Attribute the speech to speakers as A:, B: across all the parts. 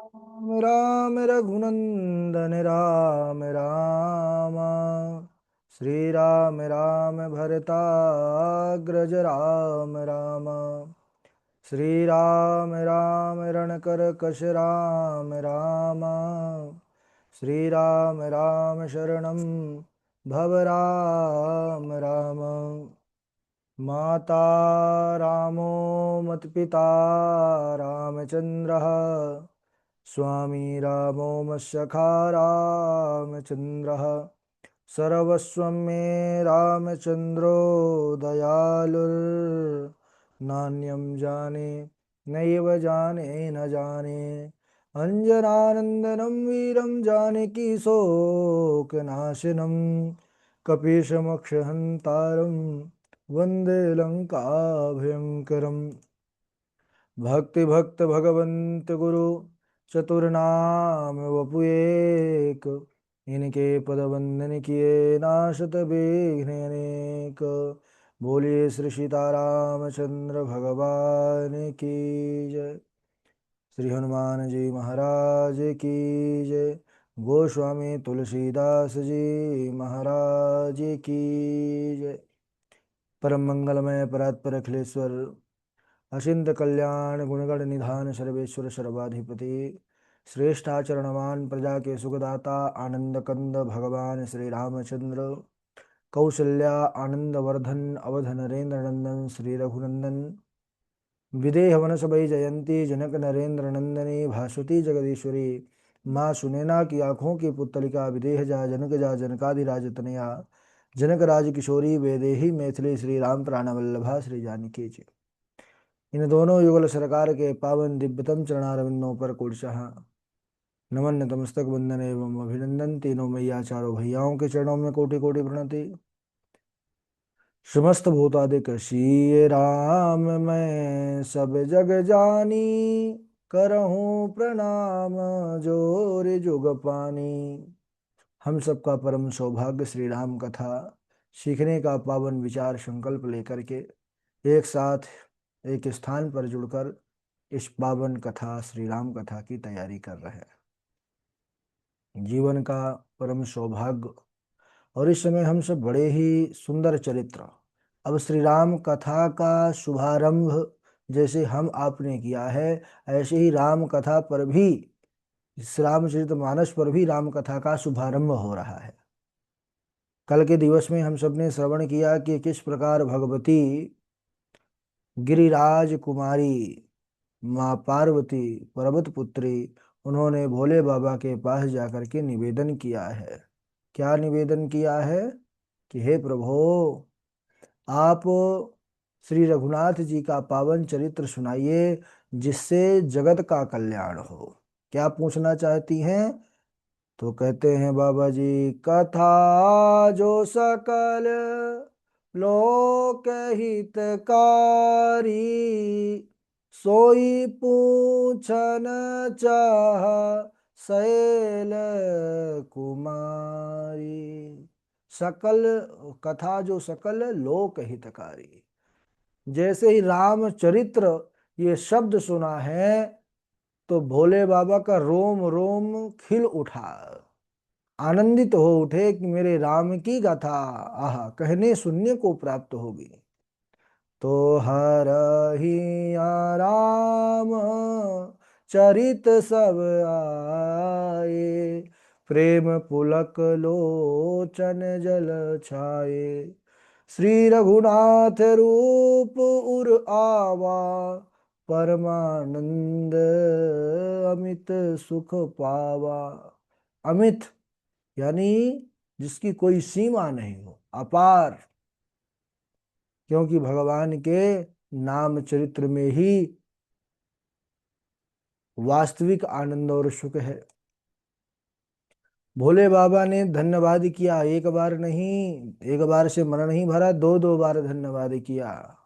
A: राम राम रघुनंदन राम राम। श्री राम राम भरताग्रज राम राम। श्री राम राम रणकर कश राम राम। श्री राम राम शरणं भव राम राम। माता रामो मत्पिता रामचन्द्रः। स्वामी रामो मत्सखा रामचन्द्रः। सर्वस्वं मे रामचन्द्रो दयालुर्नान्यं जाने नैव जाने न जाने। अञ्जनानन्दनं वीरं जानकीशोकनाशनं कपीशमक्षहन्तारं वन्दे लङ्काभयङ्करम्। भक्ति भक्त भगवंत गुरु चतुर्नाम वपु एक। इनके पद वंदन किए नाशत विघ्न अनेक। बोलिए श्री सीतारामचंद्र भगवान की जय। श्री हनुमान जी महाराज की जय। गोस्वामी तुलसीदास जी महाराज की जय। परम मंगलमय परात्पर अखिलेश्वर अचिंत कल्याण गुणगण निधान सर्वेश्वर सर्वाधिपति श्रेष्ठाचरणवान प्रजा के सुखदाता आनंद कंद भगवान श्री रामचंद्र कौसल्या आनंद वर्धन अवध नरेंद्र नंदन श्री रघुनंदन विदेह वनस भई जयंती जनक नरेंद्र नंदनी भासुती जगदीश्वरी माँ सुनैना की आंखों की पुतलिका विदेह जा जनकादि राज तनया जनक राज किशोरी वैदेही मैथिली श्री राम प्राणवल्लभा श्री जानकी जी। इन दोनों युगल सरकार के पावन दिव्यतम चरणारविंदों पर कोटशः नमन नतमस्तक वंदन एवं अभिनंदन। तीनों मैया चारों भैयाओं के चरणों में कोटि कोटि प्रणति। समस्त भूतादिक शीय राम मैं सब जग जानी। करहूँ प्रणाम जोर जुग पानी। हम सबका परम सौभाग्य श्री राम कथा सीखने का पावन विचार संकल्प लेकर के एक साथ एक स्थान पर जुड़कर इस पावन कथा श्री राम कथा की तैयारी कर रहे हैं। जीवन का परम सौभाग्य और इस समय हम सब बड़े ही सुंदर चरित्र। अब श्री राम कथा का शुभारंभ जैसे हम आपने किया है ऐसे ही राम कथा पर भी इस रामचरितमानस पर भी राम कथा का शुभारंभ हो रहा है। कल के दिवस में हम सब ने श्रवण किया कि किस प्रकार भगवती गिरिराज कुमारी माँ पार्वती पर्वत पुत्री उन्होंने भोले बाबा के पास जाकर के निवेदन किया है। क्या निवेदन किया है कि हे प्रभु आप श्री रघुनाथ जी का पावन चरित्र सुनाइए जिससे जगत का कल्याण हो। क्या पूछना चाहती हैं? तो कहते हैं बाबा जी कथा जो सकल लोक हितकारी सोई पूछन चाह शैल कुमारी। सकल कथा जो सकल लोक हितकारी। जैसे ही रामचरित्र ये शब्द सुना है तो भोले बाबा का रोम रोम खिल उठा। आनंदित हो उठे कि मेरे राम की गाथा आह कहने सुनने को प्राप्त होगी। तो हरहि राम चरित सब आए प्रेम पुलक लोचन जल छाए। श्री रघुनाथ रूप उर आवा परमानंद अमित सुख पावा। अमित यानी जिसकी कोई सीमा नहीं हो, अपार। क्योंकि भगवान के नाम चरित्र में ही वास्तविक आनंद और सुख है। भोले बाबा ने धन्यवाद किया, एक बार नहीं, एक बार से मन नहीं भरा, दो दो बार धन्यवाद किया।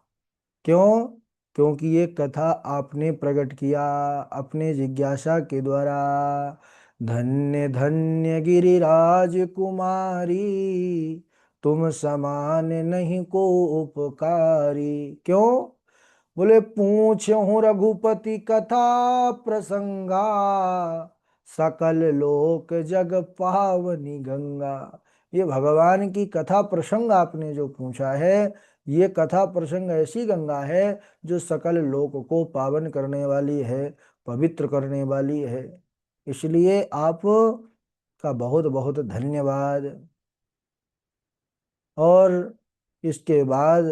A: क्यों? क्योंकि ये कथा आपने प्रकट किया अपने जिज्ञासा के द्वारा। धन्य धन्य गिरिराज कुमारी तुम समान नहीं को उपकारी। क्यों? बोले पूछहूँ रघुपति कथा प्रसंगा, सकल लोक जग पावनी गंगा। ये भगवान की कथा प्रसंग आपने जो पूछा है, ये कथा प्रसंग ऐसी गंगा है जो सकल लोक को पावन करने वाली है, पवित्र करने वाली है। इसलिए आप का बहुत बहुत धन्यवाद। और इसके बाद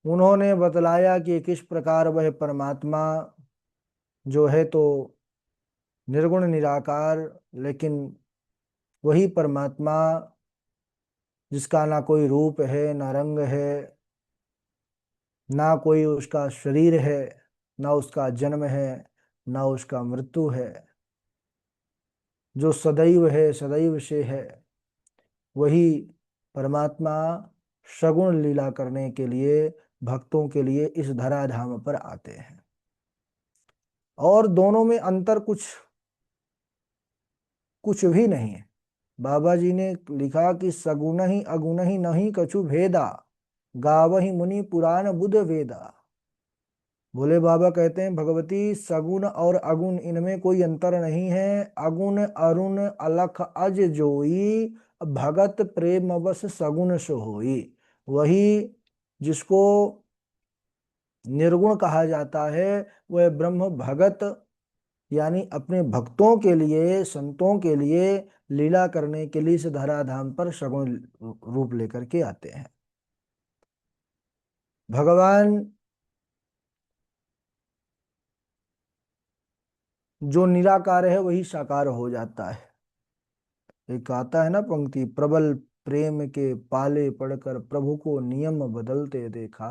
A: उन्होंने बतलाया कि किस प्रकार वह परमात्मा जो है तो निर्गुण निराकार, लेकिन वही परमात्मा जिसका ना कोई रूप है, ना रंग है, ना कोई उसका शरीर है, ना उसका जन्म है, ना उसका मृत्यु है, जो सदैव है, सदैव से है, वही परमात्मा सगुण लीला करने के लिए भक्तों के लिए इस धराधाम पर आते हैं। और दोनों में अंतर कुछ कुछ भी नहीं है। बाबा जी ने लिखा कि सगुण ही अगुण ही नहीं कछु भेदा, गावहि मुनि पुराण बुध वेदा। भोले बाबा कहते हैं भगवती सगुण और अगुण इनमें कोई अंतर नहीं है। अगुण अरुण अलख अज जोई, भगत प्रेम बस सगुण सो होई। वही जिसको निर्गुण कहा जाता है वह ब्रह्म भगत, यानी अपने भक्तों के लिए, संतों के लिए लीला करने के लिए इस धराधाम पर सगुण रूप लेकर के आते हैं। भगवान जो निराकार है वही साकार हो जाता है। एक आता है ना पंक्ति, प्रबल प्रेम के पाले पड़कर प्रभु को नियम बदलते देखा,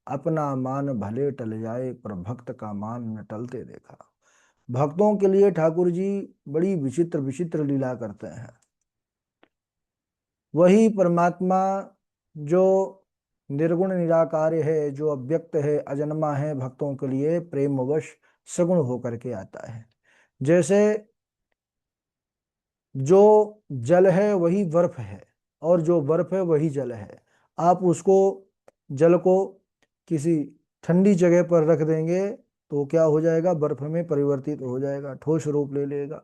A: अपना मान भले टल जाए पर भक्त का मान न टलते देखा। भक्तों के लिए ठाकुर जी बड़ी विचित्र विचित्र लीला करते हैं। वही परमात्मा जो निर्गुण निराकार है, जो अव्यक्त है, अजन्मा है, भक्तों के लिए प्रेमवश सगुण होकर के आता है। जैसे जो जल है वही बर्फ है, और जो बर्फ है वही जल है। आप उसको, जल को किसी ठंडी जगह पर रख देंगे तो क्या हो जाएगा, बर्फ में परिवर्तित हो जाएगा, ठोस रूप ले लेगा।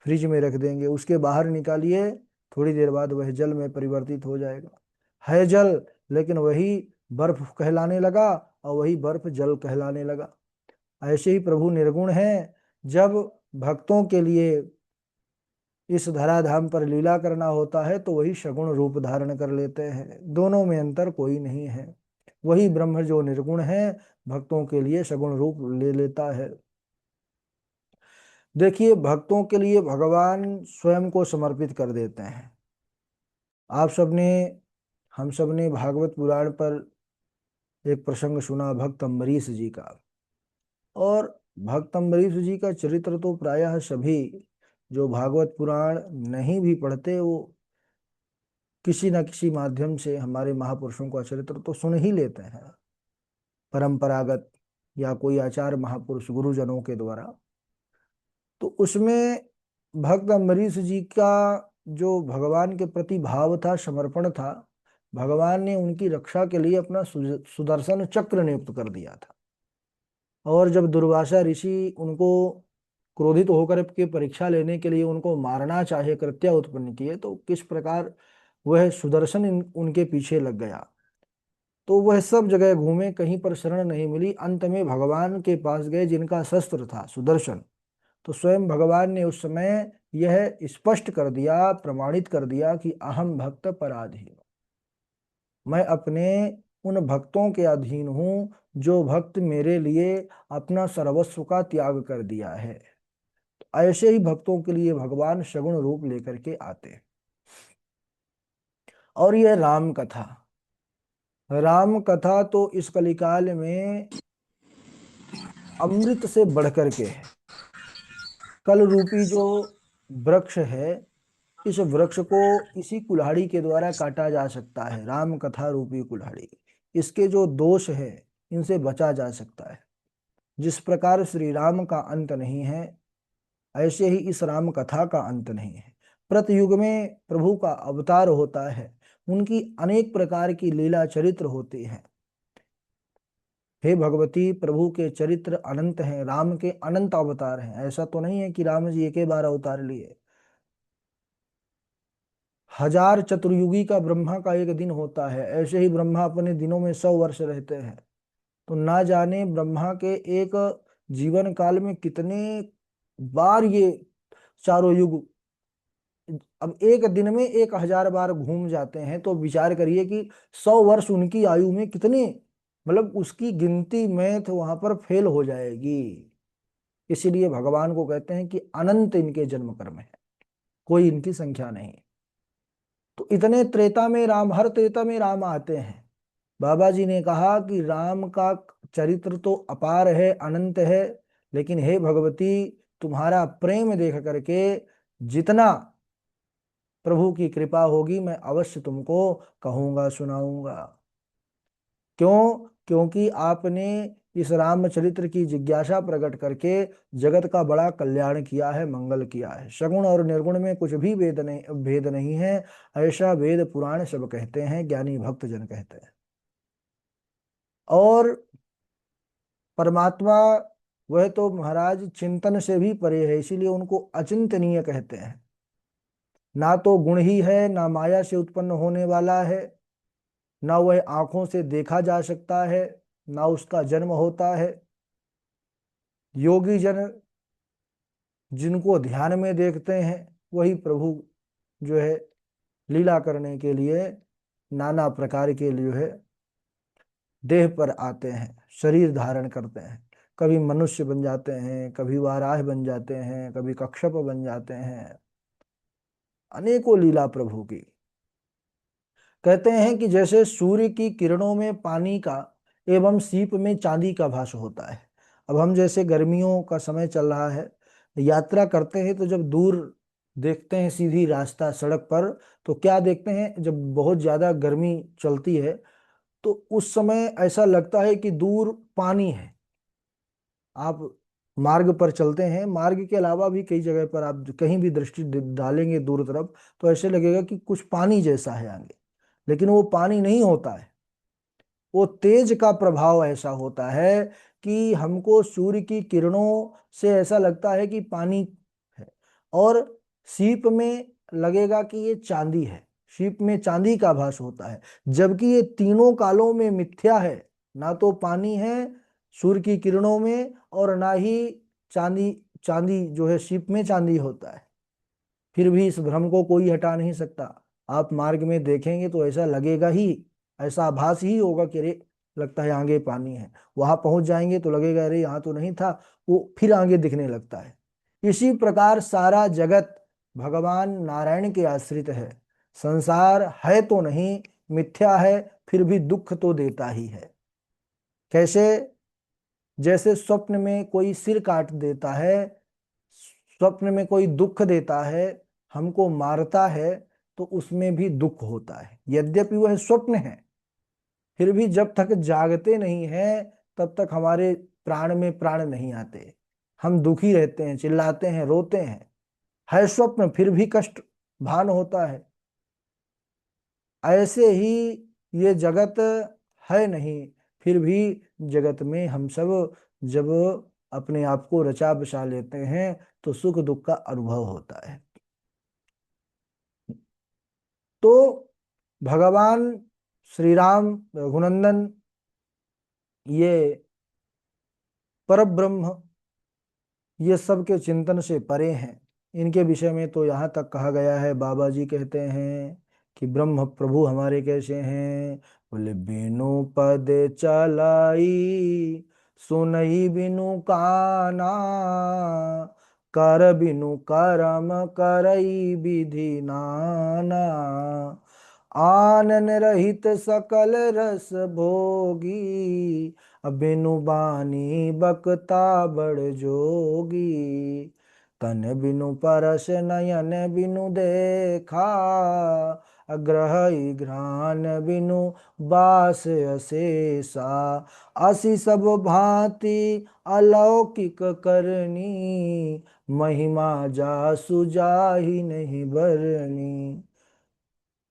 A: फ्रिज में रख देंगे, उसके बाहर निकालिए, थोड़ी देर बाद वह जल में परिवर्तित हो जाएगा। है जल, लेकिन वही बर्फ कहलाने लगा और वही बर्फ जल कहलाने लगा। ऐसे ही प्रभु निर्गुण है। जब भक्तों के लिए इस धराधाम पर लीला करना होता है तो वही सगुण रूप धारण कर लेते हैं। दोनों में अंतर कोई नहीं है। वही ब्रह्म जो निर्गुण है भक्तों के लिए सगुण रूप ले लेता है। देखिए, भक्तों के लिए भगवान स्वयं को समर्पित कर देते हैं। आप सबने, हम सबने भागवत पुराण पर एक प्रसंग सुना भक्त अम्बरीश जी का। और भक्त अम्बरीश जी का चरित्र तो प्रायः सभी जो भागवत पुराण नहीं भी पढ़ते वो किसी न किसी माध्यम से हमारे महापुरुषों का चरित्र तो सुन ही लेते हैं, परंपरागत या कोई आचार्य महापुरुष गुरुजनों के द्वारा। तो उसमें भक्त अम्बरीश जी का जो भगवान के प्रति भाव था, समर्पण था, भगवान ने उनकी रक्षा के लिए अपना सुदर्शन चक्र नियुक्त कर दिया था। और जब दुर्वासा ऋषि उनको क्रोधित होकर के परीक्षा लेने के लिए उनको मारना चाहे, कृत्या उत्पन्न किए, तो किस प्रकार वह सुदर्शन उनके पीछे लग गया। तो वह सब जगह घूमे, कहीं पर शरण नहीं मिली। अंत में भगवान के पास गए जिनका शस्त्र था सुदर्शन। तो स्वयं भगवान ने उस समय यह स्पष्ट कर दिया, प्रमाणित कर दिया कि अहम भक्त पराधीन, मैं अपने उन भक्तों के अधीन हूं जो भक्त मेरे लिए अपना सर्वस्व का त्याग कर दिया है। तो ऐसे ही भक्तों के लिए भगवान सगुण रूप लेकर के आते हैं। और यह राम कथा, राम कथा तो इस कलिकाल में अमृत से बढ़कर के है। कल रूपी जो वृक्ष है, इस वृक्ष को इसी कुल्हाड़ी के द्वारा काटा जा सकता है, राम कथा रूपी कुल्हाड़ी। इसके जो दोष है इनसे बचा जा सकता है। जिस प्रकार श्री राम का अंत नहीं है, ऐसे ही इस राम कथा का अंत नहीं है। प्रतयुग में प्रभु का अवतार होता है, उनकी अनेक प्रकार की लीला चरित्र होती हैं। हे भगवती, प्रभु के चरित्र अनंत हैं, राम के अनंत अवतार हैं। ऐसा तो नहीं है कि राम जी एक ही बार अवतार लिए। 1000 चतुर्युगी का ब्रह्मा का एक दिन होता है, ऐसे ही ब्रह्मा अपने दिनों में 100 वर्ष रहते हैं। तो ना जाने ब्रह्मा के एक जीवन काल में कितने बार ये चारों युग, अब एक दिन में 1000 बार घूम जाते हैं, तो विचार करिए कि 100 वर्ष उनकी आयु में कितने, मतलब उसकी गिनती मैथ वहां पर फेल हो जाएगी। इसीलिए भगवान को कहते हैं कि अनंत इनके जन्म कर्म है, कोई इनकी संख्या नहीं। तो इतने त्रेता में राम, हर त्रेता में राम आते हैं। बाबा जी ने कहा कि राम का चरित्र तो अपार है, अनंत है, लेकिन हे भगवती, तुम्हारा प्रेम देख करके जितना प्रभु की कृपा होगी मैं अवश्य तुमको कहूंगा, सुनाऊंगा। क्यों? क्योंकि आपने इस रामचरित्र की जिज्ञासा प्रकट करके जगत का बड़ा कल्याण किया है, मंगल किया है। सगुण और निर्गुण में कुछ भी भेद नहीं है, ऐसा वेद पुराण सब कहते हैं, ज्ञानी भक्त जन कहते हैं। और परमात्मा वह तो महाराज चिंतन से भी परे है, इसीलिए उनको अचिंतनीय कहते हैं। ना तो गुण ही है, ना माया से उत्पन्न होने वाला है, ना वह आंखों से देखा जा सकता है, ना उसका जन्म होता है। योगी जन जिनको ध्यान में देखते हैं वही प्रभु जो है लीला करने के लिए नाना प्रकार के लिए है देह पर आते हैं, शरीर धारण करते हैं। कभी मनुष्य बन जाते हैं, कभी वाराह बन जाते हैं, कभी कच्छप बन जाते हैं। अनेकों लीला प्रभु की। कहते हैं कि जैसे सूर्य की किरणों में पानी का एवं सीप में चांदी का भास होता है। अब हम जैसे गर्मियों का समय चल रहा है, यात्रा करते हैं, तो जब दूर देखते हैं सीधी रास्ता सड़क पर, तो क्या देखते हैं, जब बहुत ज्यादा गर्मी चलती है तो उस समय ऐसा लगता है कि दूर पानी है। आप मार्ग पर चलते हैं, मार्ग के अलावा भी कई जगह पर आप कहीं भी दृष्टि डालेंगे दूर तरफ, तो ऐसे लगेगा कि कुछ पानी जैसा है आगे, लेकिन वो पानी नहीं होता है। वो तेज का प्रभाव ऐसा होता है कि हमको सूर्य की किरणों से ऐसा लगता है कि पानी है। और सीप में लगेगा कि ये चांदी है, सीप में चांदी का भास होता है, जबकि ये तीनों कालों में मिथ्या है। ना तो पानी है सूर्य की किरणों में, और ना ही चांदी, चांदी जो है सीप में चांदी होता है। फिर भी इस भ्रम को कोई हटा नहीं सकता। आप मार्ग में देखेंगे तो ऐसा लगेगा ही, ऐसा आभास ही होगा कि अरे लगता है आगे पानी है। वहां पहुंच जाएंगे तो लगेगा अरे यहाँ तो नहीं था, वो फिर आगे दिखने लगता है। इसी प्रकार सारा जगत भगवान नारायण के आश्रित है। संसार है तो नहीं, मिथ्या है, फिर भी दुख तो देता ही है। कैसे? जैसे स्वप्न में कोई सिर काट देता है, स्वप्न में कोई दुख देता है, हमको मारता है, तो उसमें भी दुख होता है। यद्यपि वह स्वप्न है, फिर भी जब तक जागते नहीं है तब तक हमारे प्राण में प्राण नहीं आते। हम दुखी रहते हैं, चिल्लाते हैं, रोते हैं। है स्वप्न फिर भी कष्ट भान होता है। ऐसे ही ये जगत है नहीं, फिर भी जगत में हम सब जब अपने आप को रचा बसा लेते हैं तो सुख दुख का अनुभव होता है। तो भगवान श्री राम रघुनंदन ये परब्रह्म, ये सब के चिंतन से परे हैं। इनके विषय में तो यहाँ तक कहा गया है, बाबा जी कहते हैं कि ब्रह्म प्रभु हमारे कैसे हैं। बोले बिनु पद चलाई, सुनई बिनु काना, कर बिनु करम करई विधि नाना, आनन रहित सकल रस भोगी, बिनु बानी बकता बड़ जोगी, तन बिनु परस नयन बिनु देखा, अग्रही घ्राण बिनु बास अशेषा, असी सब भांति अलौकिक करनी, महिमा जासु जाहि नहीं बरनी।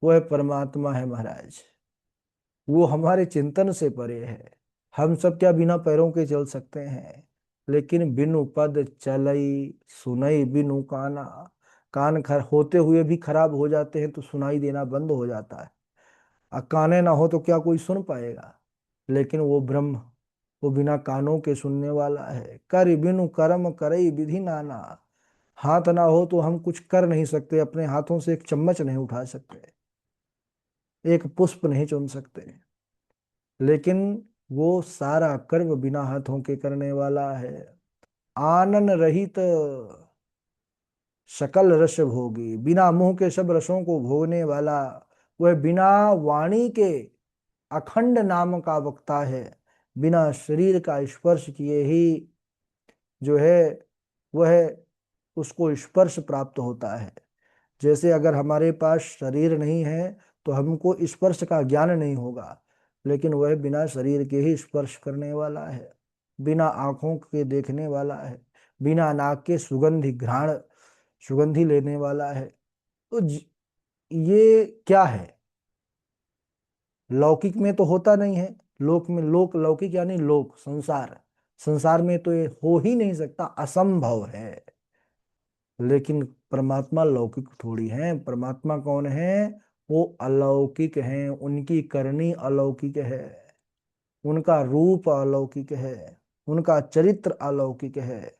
A: वह परमात्मा है महाराज, वो हमारे चिंतन से परे है। हम सब क्या बिना पैरों के चल सकते हैं? लेकिन बिनु पद चलई, सुनई बिनु काना। कान खर होते हुए भी खराब हो जाते हैं तो सुनाई देना बंद हो जाता है। काने ना हो तो क्या कोई सुन पाएगा? लेकिन वो ब्रह्म, वो बिना कानों के सुनने वाला है। कर बिनु कर्म करई विधि नाना। हाथ ना हो तो हम कुछ कर नहीं सकते, अपने हाथों से एक चम्मच नहीं उठा सकते, एक पुष्प नहीं चुन सकते। लेकिन वो सारा कर्म बिना हाथों के करने वाला है। आनन रहित सकल रस भोगी, बिना मुंह के सब रसों को भोगने वाला। वह बिना वाणी के अखंड नाम का वक्ता है। बिना शरीर का स्पर्श किए ही जो है वह उसको स्पर्श प्राप्त होता है। जैसे अगर हमारे पास शरीर नहीं है तो हमको स्पर्श का ज्ञान नहीं होगा, लेकिन वह बिना शरीर के ही स्पर्श करने वाला है, बिना आंखों के देखने वाला है, बिना नाक के सुगंधि घ्राण सुगंधि लेने वाला है। तो ये क्या है? लौकिक में तो होता नहीं है। लोक में, लोक लौकिक यानी लोक संसार, संसार में तो ये हो ही नहीं सकता, असंभव है। लेकिन परमात्मा लौकिक थोड़ी है। परमात्मा कौन है? वो अलौकिक हैं, उनकी करनी अलौकिक है, उनका रूप अलौकिक है, उनका चरित्र अलौकिक है।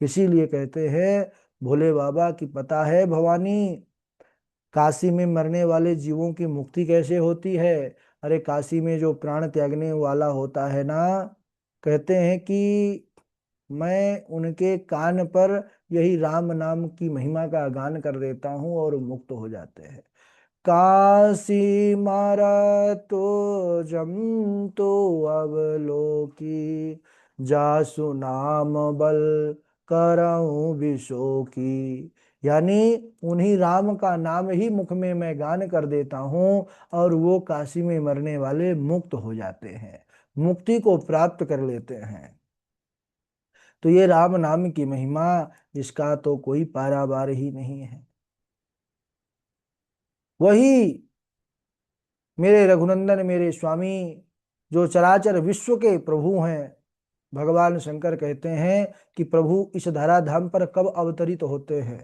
A: इसीलिए कहते हैं भोले बाबा की पता है भवानी, काशी में मरने वाले जीवों की मुक्ति कैसे होती है? अरे काशी में जो प्राण त्यागने वाला होता है ना, कहते हैं कि मैं उनके कान पर यही राम नाम की महिमा का गान कर देता हूँ और मुक्त हो जाते हैं। काशी मारा तो जम तो अवलोकी, जासु नाम बल करऊं विशो की। यानी उन्हीं राम का नाम ही मुख में मैं गान कर देता हूँ और वो काशी में मरने वाले मुक्त हो जाते हैं, मुक्ति को प्राप्त कर लेते हैं। तो ये राम नाम की महिमा, इसका तो कोई पारावार ही नहीं है। वही मेरे रघुनंदन, मेरे स्वामी, जो चराचर विश्व के प्रभु हैं। भगवान शंकर कहते हैं कि प्रभु इस धराधाम पर कब अवतरित होते हैं?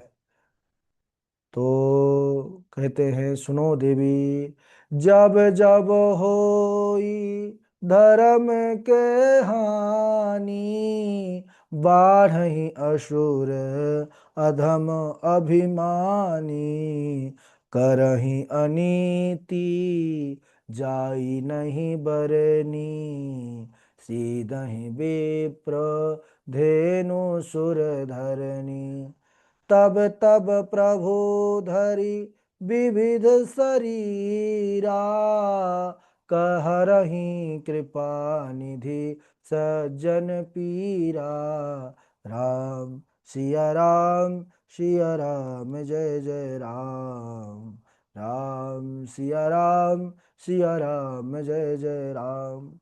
A: तो कहते हैं सुनो देवी, जब जब होई धर्म के हानि, बाढ़हि असुर अधम अभिमानी, करहि अनीति जाई नहीं बरनी, सीधहि विप्र धेनु सुर धरनी। तब तब प्रभु धरि विविध शरीरा, कहरहि कृपा निधि सज्जन पीरा। राम सिया राम, सिया राम जय जय राम, राम सिया राम, सिया राम जय जय राम।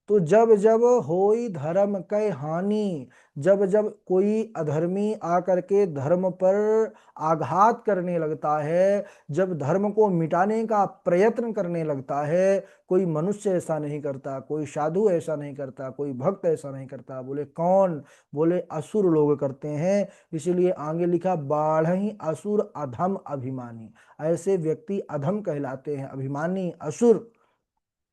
A: तो जब जब होई धर्म कै हानि, जब जब कोई अधर्मी आकर के धर्म पर आघात करने लगता है, जब धर्म को मिटाने का प्रयत्न करने लगता है, कोई मनुष्य ऐसा नहीं करता, कोई साधु ऐसा नहीं करता, कोई भक्त ऐसा नहीं करता। बोले कौन? बोले असुर लोग करते हैं। इसीलिए आगे लिखा बाढ़हि असुर अधम अभिमानी। ऐसे व्यक्ति अधम कहलाते हैं, अभिमानी, असुर।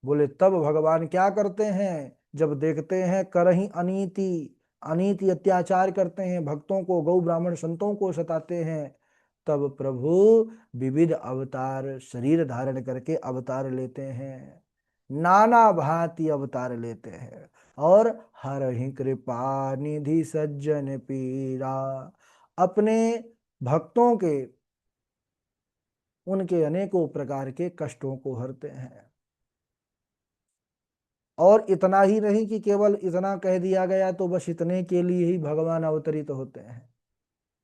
A: बोले तब भगवान क्या करते हैं? जब देखते हैं करही अनीति, अनीति अत्याचार करते हैं, भक्तों को, गौ ब्राह्मण संतों को सताते हैं, तब प्रभु विविध अवतार शरीर धारण करके अवतार लेते हैं, नाना भांति अवतार लेते हैं। और हर ही कृपा निधि सज्जन पीरा, अपने भक्तों के, उनके अनेकों प्रकार के कष्टों को हरते हैं। और इतना ही नहीं कि केवल इतना कह दिया गया तो बस इतने के लिए ही भगवान अवतरित होते हैं।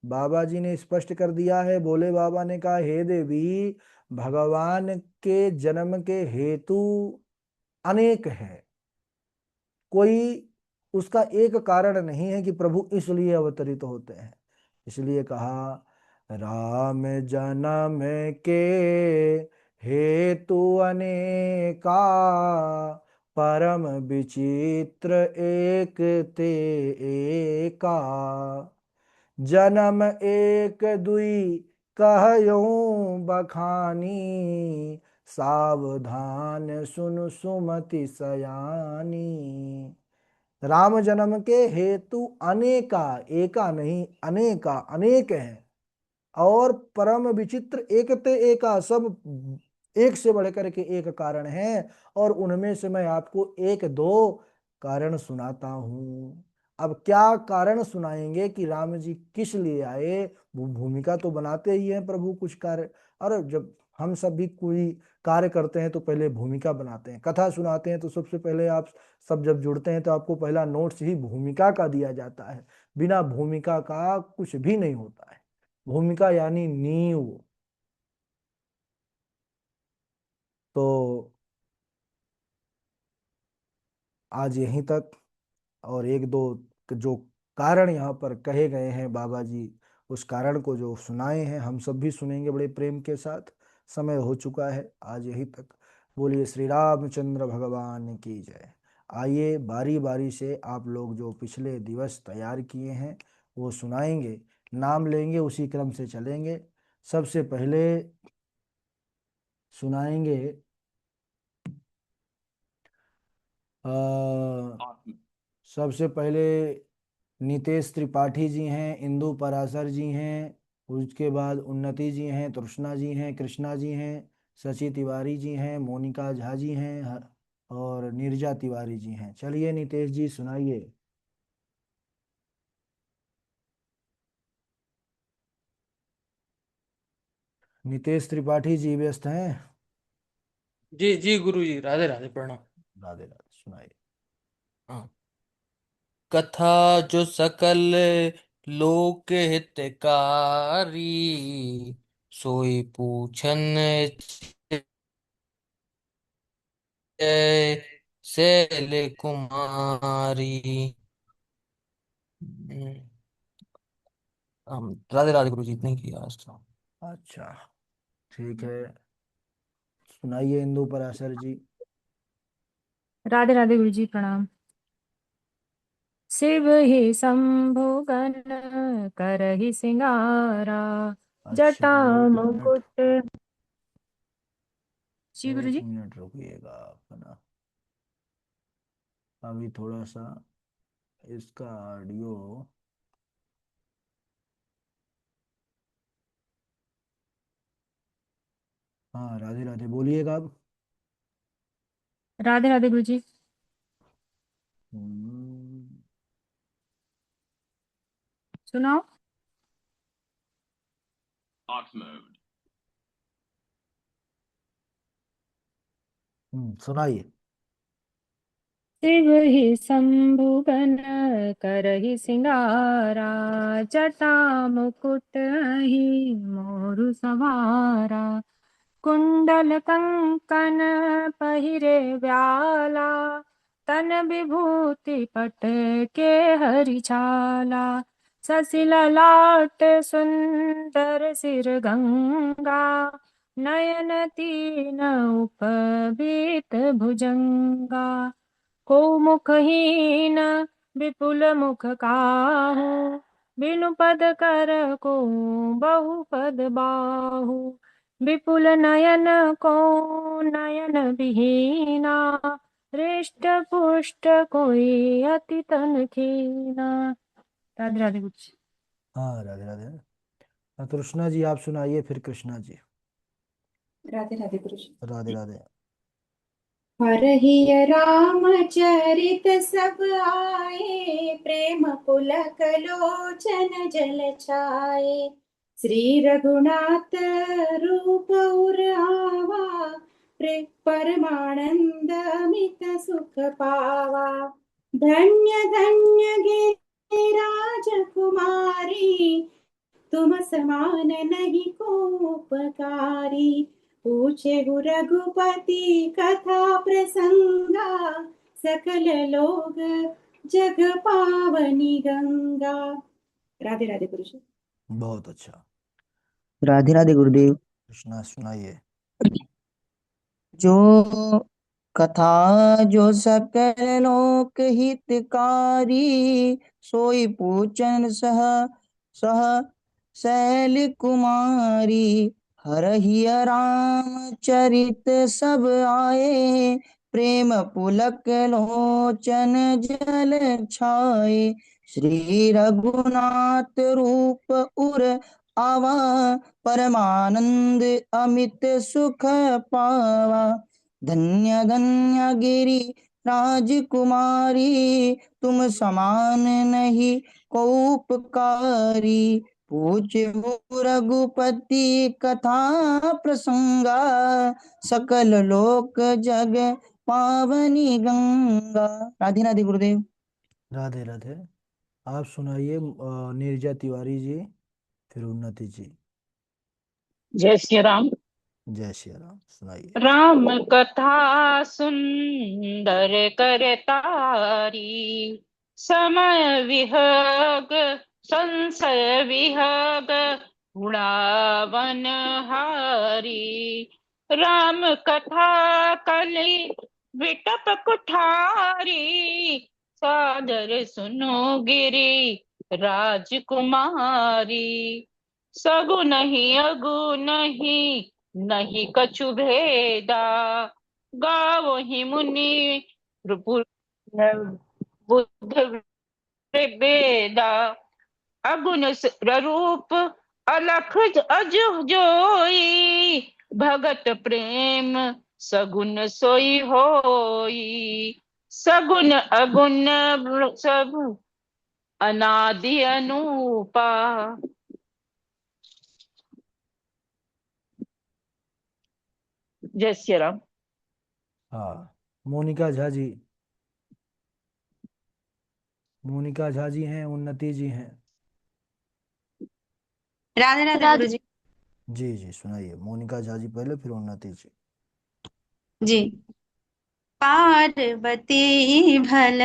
A: बाबा जी ने स्पष्ट कर दिया है। भोले बाबा ने कहा हे देवी, भगवान के जन्म के हेतु अनेक है, कोई उसका एक कारण नहीं है कि प्रभु इसलिए अवतरित होते हैं। इसलिए कहा राम जन्म के हेतु अनेका, परम विचित्र एक ते एका, जन्म एक दुई कहयूं बखानी, सावधान सुन सुमति सयानी। राम जन्म के हेतु अनेका, एका नहीं अनेका, अनेक हैं, और परम विचित्र एक ते एका, सब एक से बढ़ करके एक कारण है, और उनमें से मैं आपको एक दो कारण सुनाता हूं। अब क्या कारण सुनाएंगे कि राम जी किस लिए आए, वो भूमिका तो बनाते ही हैं प्रभु कुछ कार्य। और जब हम सब भी कोई कार्य करते हैं तो पहले भूमिका बनाते हैं, कथा सुनाते हैं तो सबसे पहले आप सब जब जुड़ते हैं तो आपको पहला नोट्स ही भूमिका का दिया जाता है। बिना भूमिका का कुछ भी नहीं होता है। भूमिका यानी नींव। तो आज यहीं तक, और एक दो जो कारण यहाँ पर कहे गए हैं बाबा जी, उस कारण को जो सुनाए हैं हम सब भी सुनेंगे बड़े प्रेम के साथ। समय हो चुका है, आज यहीं तक। बोलिए श्री रामचंद्र भगवान की जय। आइए बारी बारी से आप लोग जो पिछले दिवस तैयार किए हैं वो सुनाएंगे, नाम लेंगे, उसी क्रम से चलेंगे। सबसे पहले सुनाएंगे अ, सबसे पहले नितेश त्रिपाठी जी हैं, इंदु पराशर जी हैं, उसके बाद उन्नति जी हैं, तृष्णा जी हैं, कृष्णा जी हैं, शशि तिवारी जी हैं, मोनिका झा जी हैं, और नीरजा तिवारी जी हैं। चलिए नितेश जी सुनाइए। नितेश त्रिपाठी जी व्यस्त हैं?
B: जी जी गुरु जी, राधे राधे, प्रणाम।
A: राधे राधे, सुनाइए।
B: हाँ। कथा जो सकल लोक हितकारी, सोई पूछन शैल कुमारी। राधे राधे गुरु जी, इतने ही किया आज तो।
A: अच्छा, ठीक है, सुनाइए इंदु पराशर जी।
C: राधे राधे गुरु जी, प्रणाम। शिव ही शंभु गण करहि सिंगारा,
A: अच्छा,
C: जटा
A: एक मिनट,
C: मुकुट। जी गुरु
A: एक
C: जी।
A: मिनट रुकिएगा अपना, अभी थोड़ा सा इसका ऑडियो। हाँ राधे राधे, बोलिएगा अब।
C: राधे राधे गुरु जी।
A: हम्म,
C: सुनाओ।
A: सुनाइए।
C: शिव ही शंभु गण करहि सिंगारा, जटा मुकुट ही मोरु सवारा। कुंडल कंकन पहिरे व्याला, तन विभूति पट के हरिछाला। शशि ललाट सुंदर सिर गंगा, नयन तीन उपबीत भुजंगा। को मुखहीन विपुल मुख काहू, बिनु पद कर को बहु पद बाहु। विपुल नयन को नयन विहीना, हृष्ट पुष्ट कोई अति तन कीना। राधे राधे कुछ।
A: हाँ राधे राधे। कृष्णा जी आप सुनाइए, फिर कृष्णा जी।
D: राधे राधे गुरु जी।
A: राधे राधे।
D: हरहिय रामचरित सब आए, प्रेम पुलक लोचन जल छाए। श्री रघुनाथ रूप उर आवा, परमानंद अमित सुख पावा। धन्य धन्य गे राजकुमारी, तुम समान नहीं को उपकारी। पूछे रघुपति कथा प्रसंगा, सकल लोग जग पावनी गंगा। राधे राधे गुरु जी।
A: बहुत अच्छा।
E: राधे राधे गुरुदेव।
A: कृष्णा सुनाइए।
E: जो कथा जो सकल लोक हितकारी, सोई पूछन सह सह शैल कुमारी। हरहि राम चरित सब आए, प्रेम पुलक लोचन जल छाए। श्री रघुनाथ रूप उर आवा, परमानंद अमित सुख पावा। धन्य धन्य गिरि राजकुमारी, तुम समान नहीं को उपकारी। पूज्य रघुपति कथा प्रसंगा, सकल लोक जग पावनी गंगा। राधे राधे गुरुदेव।
A: राधे राधे। आप सुनाइए नीरजा तिवारी जी, फिर उन्नति जी।
B: जय श्री राम।
A: जय श्री राम, सुनाइए।
B: राम कथा सुंदर करतारी, समय विहग संशय विहग उड़ावन हारी। राम कथा कलि विटप कुठारी, सादर सुनो गिरि राजकुमारी। सगु नहीं अगु नहीं, नहीं कछु भेदा, गावो ही मुनि बुद्ध वेदा। अगुन रूप अलख अजु जोई, भगत प्रेम सगुन सोई होई। सगुन अगुन सब अनादि अनूपा। जय श्री राम।
A: हाँ, मोनिका झा जी। मोनिका झा जी हैं, उन्नति जी हैं।
F: राधे राधे गुरु जी।
A: जी जी, सुनाइए। मोनिका झा जी पहले, फिर उन्नति जी।
F: जी। पार्वती भल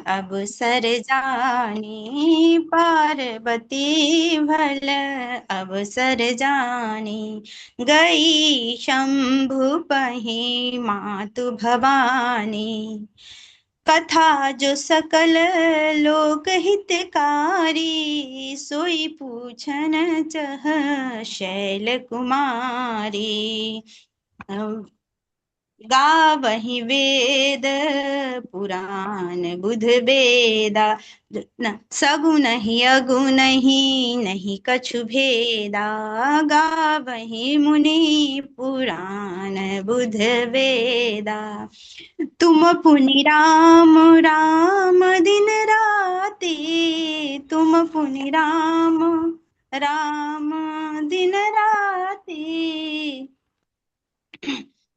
F: अब सर जानी, पार्वती भल अब सर जानी। गई शंभु पही मातु भवानी, कथा जो सकल लोक हितकारी। सोई पूछन चह शैल कुमारी। गावहि वेद पुराण बुध बेदा, सगु नहीं अगु नहीं, नहीं कछु भेदा। गावहि मुनि पुराण बुध वेदा, तुम पुनि राम राम दिन राति। तुम पुनि राम राम दिन राति,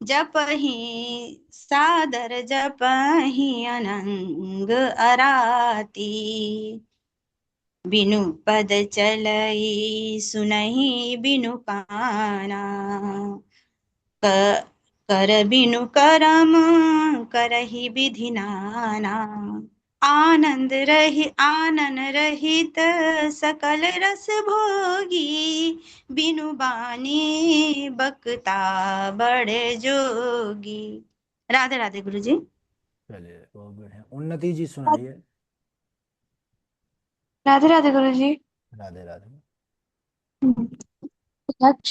F: जपहि सादर जपहि अनंग अराती। बिनु पद चलई सुनहि बिनु काना, कर बिनु करम करहि विधि नाना। आनन रहित सकल रस भोगी, बिनु बानी बकता बड़े जोगी। राधे राधे गुरु जी।
A: चलिए, बहुत बढ़िया। उन्नति जी सुनाइए।
F: राधे राधे गुरु जी।
A: राधे राधे।